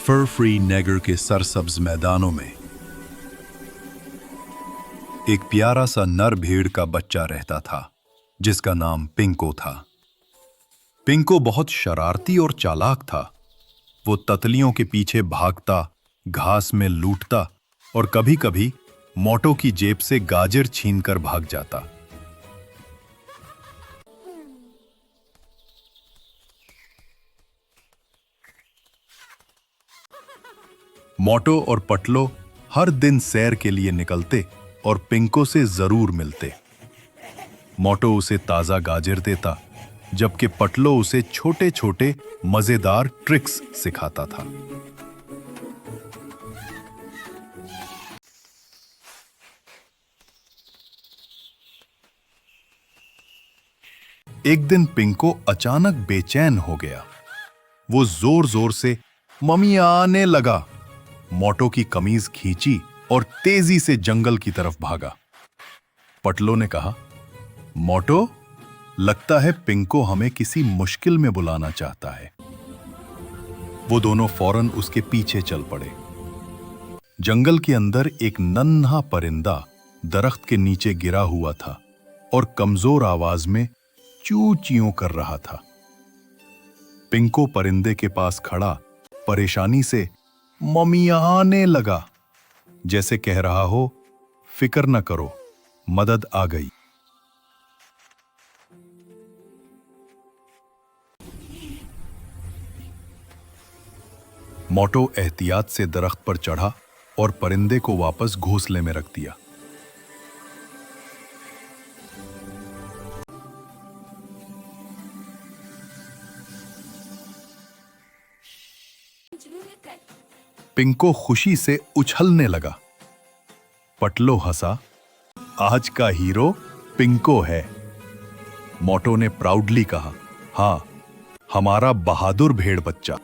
फर free नेगर के सरसब्ज मैदानों में एक प्यारा सा नर भेड़ का बच्चा रहता था जिसका नाम पिंको था। पिंको बहुत शरारती और चालाक था। वो तितलियों के पीछे भागता, घास में लूटता और कभी-कभी मोटो की जेब से गाजर छीनकर भाग जाता। मोटो और पटलो हर दिन सैर के लिए निकलते और पिंको से जरूर मिलते। मोटो उसे ताजा गाजर देता, जबकि पटलो उसे छोटे-छोटे मजेदार ट्रिक्स सिखाता था। एक दिन पिंको अचानक बेचैन हो गया। वो जोर-जोर से मम्मी आने लगा, मोटो की कमीज खींची और तेजी से जंगल की तरफ भागा। पटलो ने कहा, मोटो, लगता है पिंको हमें किसी मुश्किल में बुलाना चाहता है। वो दोनों फौरन उसके पीछे चल पड़े। जंगल के अंदर एक नन्हा परिंदा दरख्त के नीचे गिरा हुआ था और कमजोर आवाज में चू चियों कर रहा था। पिंको परिंदे के पास खड़ा परेशानी से मम्मी आने लगा, जैसे कह रहा हो, फिक्र न करो, मदद आ गई। मोटो एहतियात से दरख्त पर चढ़ा और परिंदे को वापस घोंसले में रख दिया। पिंको खुशी से उछलने लगा। पटलो हंसा, आज का हीरो पिंको है। मोटो ने प्राउडली कहा, हाँ, हमारा बहादुर भेड़ बच्चा।